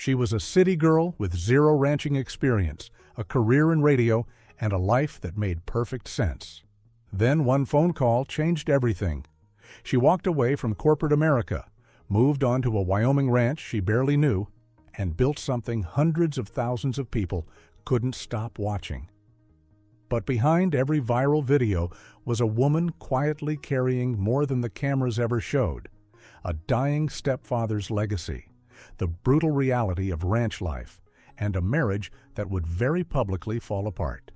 She was a city girl with zero ranching experience, a career in radio, and a life that made perfect sense. Then one phone call changed everything. She walked away from corporate America, moved on to a Wyoming ranch she barely knew, and built something hundreds of thousands of people couldn't stop watching. But behind every viral video was a woman quietly carrying more than the cameras ever showed, a dying stepfather's legacy, the brutal reality of ranch life, and a marriage that would very publicly fall apart.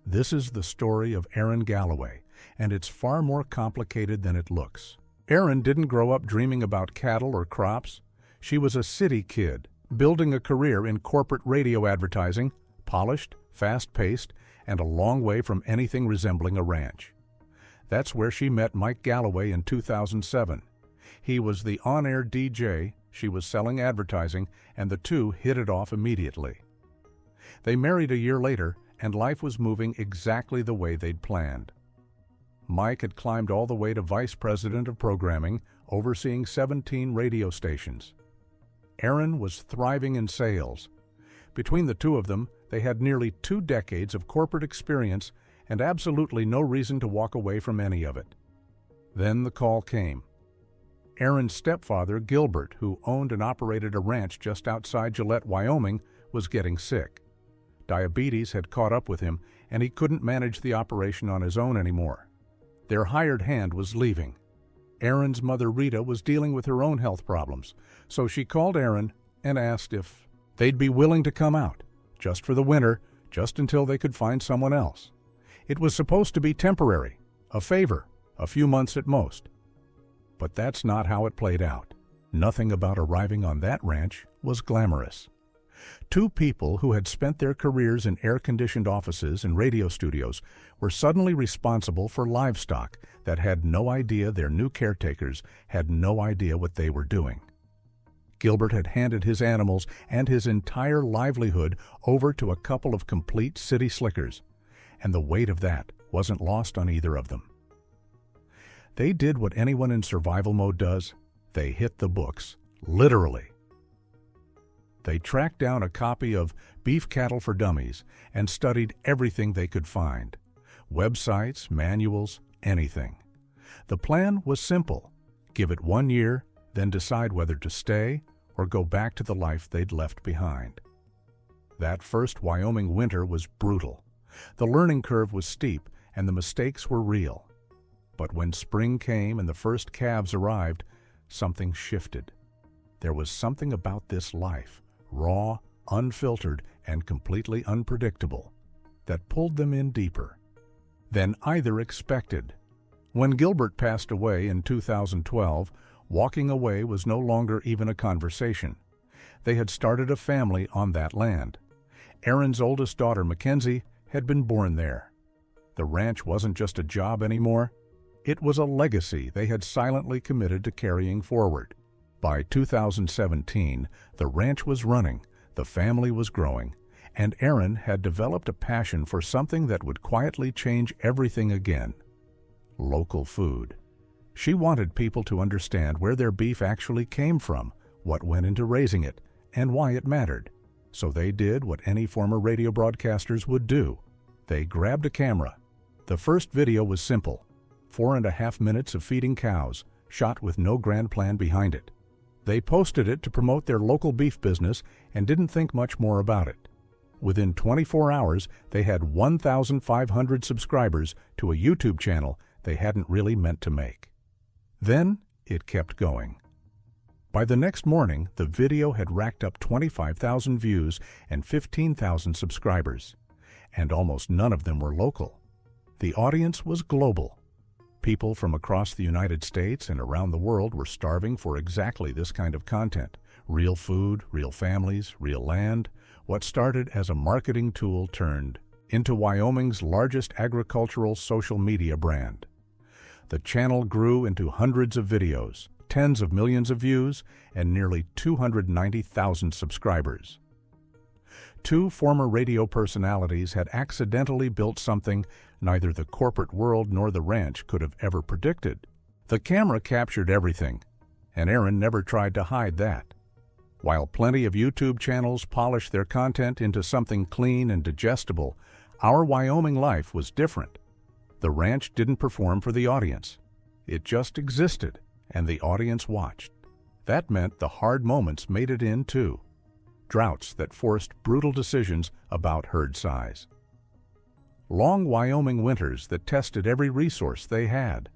This is the story of Erin Galloway, and it's far more complicated than it looks. Erin didn't grow up dreaming about cattle or crops. She was a city kid, building a career in corporate radio advertising, polished, fast-paced, and a long way from anything resembling a ranch. That's where she met Mike Galloway in 2007. He was the on-air DJ, she was selling advertising, and the two hit it off immediately. They married a year later, and life was moving exactly the way they'd planned. Mike had climbed all the way to vice president of programming, overseeing 17 radio stations. Erin was thriving in sales. Between the two of them, they had nearly 2 decades of corporate experience and absolutely no reason to walk away from any of it. Then the call came. Erin's stepfather, Gilbert, who owned and operated a ranch just outside Gillette, Wyoming, was getting sick. Diabetes had caught up with him, and he couldn't manage the operation on his own anymore. Their hired hand was leaving. Erin's mother, Rita, was dealing with her own health problems, so she called Erin and asked if they'd be willing to come out, just for the winter, just until they could find someone else. It was supposed to be temporary, a favor, a few months at most. But that's not how it played out. Nothing about arriving on that ranch was glamorous. 2 people who had spent their careers in air-conditioned offices and radio studios were suddenly responsible for livestock that had no idea their new caretakers had no idea what they were doing. Gilbert had handed his animals and his entire livelihood over to a couple of complete city slickers, and the weight of that wasn't lost on either of them. They did what anyone in survival mode does. They hit the books, literally. They tracked down a copy of Beef Cattle for Dummies and studied everything they could find. Websites, manuals, anything. The plan was simple. Give it 1 year, then decide whether to stay or go back to the life they'd left behind. That first Wyoming winter was brutal. The learning curve was steep and the mistakes were real. But when spring came and the first calves arrived, something shifted. There was something about this life, raw, unfiltered, and completely unpredictable, that pulled them in deeper than either expected. When Gilbert passed away in 2012, walking away was no longer even a conversation. They had started a family on that land. Erin's oldest daughter, Mackenzie, had been born there. The ranch wasn't just a job anymore. It was a legacy they had silently committed to carrying forward. By 2017, the ranch was running, the family was growing, and Erin had developed a passion for something that would quietly change everything again: local food. She wanted people to understand where their beef actually came from, what went into raising it, and why it mattered. So they did what any former radio broadcasters would do. They grabbed a camera. The first video was simple: 4.5 minutes of feeding cows, shot with no grand plan behind it. They posted it to promote their local beef business and didn't think much more about it. Within 24 hours, they had 1,500 subscribers to a YouTube channel they hadn't really meant to make. Then it kept going. By the next morning, the video had racked up 25,000 views and 15,000 subscribers, and almost none of them were local. The audience was global. People from across the United States and around the world were starving for exactly this kind of content: real food, real families, real land. What started as a marketing tool turned into Wyoming's largest agricultural social media brand. The channel grew into hundreds of videos, tens of millions of views, and nearly 290,000 subscribers. 2 former radio personalities had accidentally built something neither the corporate world nor the ranch could have ever predicted. The camera captured everything, and Erin never tried to hide that. While plenty of YouTube channels polish their content into something clean and digestible, our Wyoming life was different. The ranch didn't perform for the audience. It just existed, and the audience watched. That meant the hard moments made it in, too. Droughts that forced brutal decisions about herd size. Long Wyoming winters that tested every resource they had.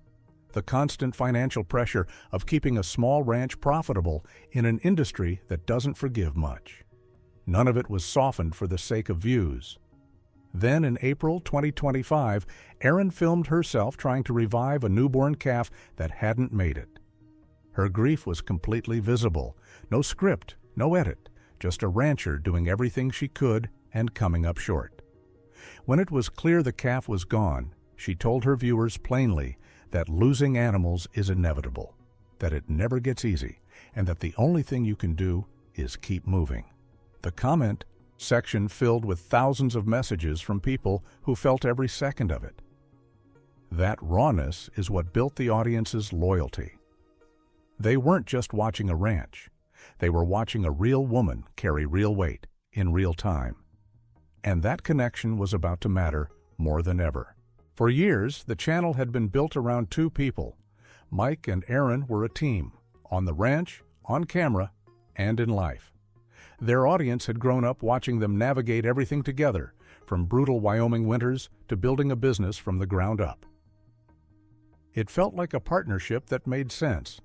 The constant financial pressure of keeping a small ranch profitable in an industry that doesn't forgive much. None of it was softened for the sake of views. Then in April 2025, Erin filmed herself trying to revive a newborn calf that hadn't made it. Her grief was completely visible. No script, no edit, just a rancher doing everything she could and coming up short. When it was clear the calf was gone, she told her viewers plainly that losing animals is inevitable, that it never gets easy, and that the only thing you can do is keep moving. The comment section filled with thousands of messages from people who felt every second of it. That rawness is what built the audience's loyalty. They weren't just watching a ranch. They were watching a real woman carry real weight in real time. And that connection was about to matter more than ever. For years, the channel had been built around two people. Mike and Erin were a team, on the ranch, on camera, and in life. Their audience had grown up watching them navigate everything together, from brutal Wyoming winters to building a business from the ground up. It felt like a partnership that made sense.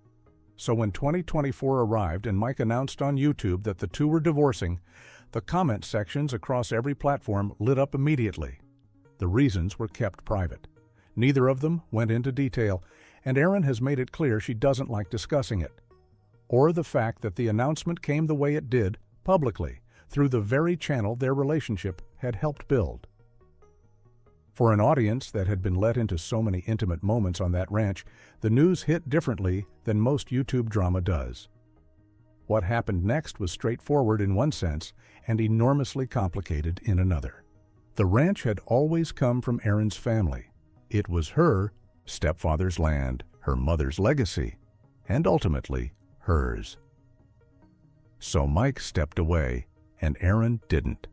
So when 2024 arrived and Mike announced on YouTube that the two were divorcing, the comment sections across every platform lit up immediately. The reasons were kept private. Neither of them went into detail, and Erin has made it clear she doesn't like discussing it. Or the fact that the announcement came the way it did, publicly, through the very channel their relationship had helped build. For an audience that had been let into so many intimate moments on that ranch, the news hit differently than most YouTube drama does. What happened next was straightforward in one sense and enormously complicated in another. The ranch had always come from Erin's family. It was her stepfather's land, her mother's legacy, and ultimately hers. So Mike stepped away, and Erin didn't.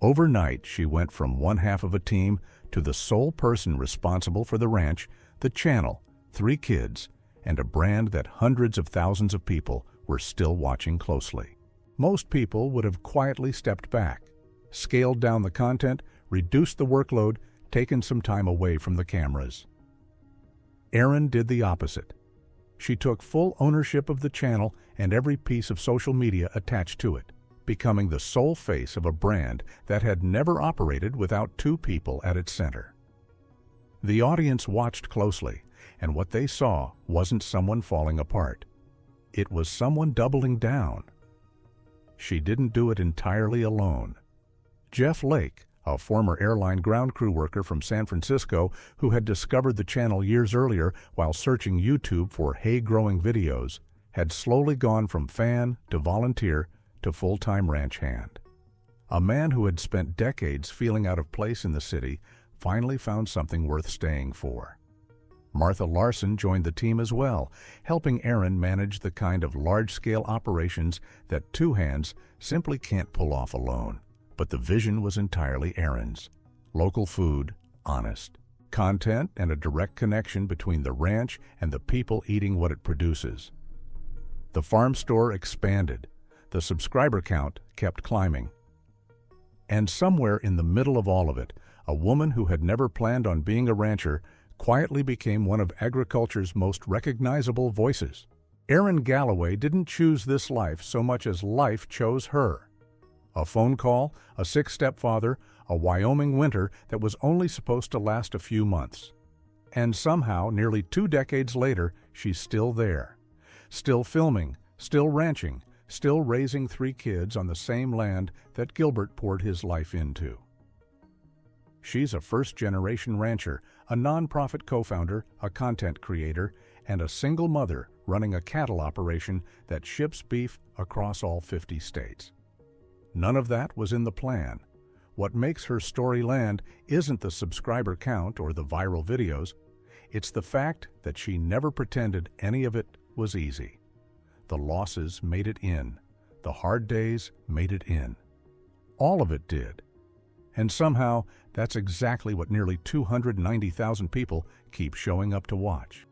Overnight, she went from one half of a team to the sole person responsible for the ranch, the channel, 3 kids, and a brand that hundreds of thousands of people were still watching closely. Most people would have quietly stepped back, scaled down the content, reduced the workload, taken some time away from the cameras. Erin did the opposite. She took full ownership of the channel and every piece of social media attached to it, becoming the sole face of a brand that had never operated without 2 people at its center. The audience watched closely, and what they saw wasn't someone falling apart. It was someone doubling down. She didn't do it entirely alone. Jeff Lake, a former airline ground crew worker from San Francisco who had discovered the channel years earlier while searching YouTube for hay-growing videos, had slowly gone from fan to volunteer to full-time ranch hand. A man who had spent decades feeling out of place in the city finally found something worth staying for. Martha Larson joined the team as well, helping Erin manage the kind of large-scale operations that 2 hands simply can't pull off alone. But the vision was entirely Erin's. Local food, honest. Content and a direct connection between the ranch and the people eating what it produces. The farm store expanded. The subscriber count kept climbing. And somewhere in the middle of all of it, a woman who had never planned on being a rancher quietly became one of agriculture's most recognizable voices. Erin Galloway didn't choose this life so much as life chose her. A phone call, a sick stepfather, a Wyoming winter that was only supposed to last a few months. And somehow, nearly 2 decades later, she's still there. Still filming, still ranching, still raising 3 kids on the same land that Gilbert poured his life into. She's a first-generation rancher, a nonprofit co-founder, a content creator, and a single mother running a cattle operation that ships beef across all 50 states. None of that was in the plan. What makes her story land isn't the subscriber count or the viral videos. It's the fact that she never pretended any of it was easy. The losses made it in. The hard days made it in. All of it did. And somehow, that's exactly what nearly 290,000 people keep showing up to watch.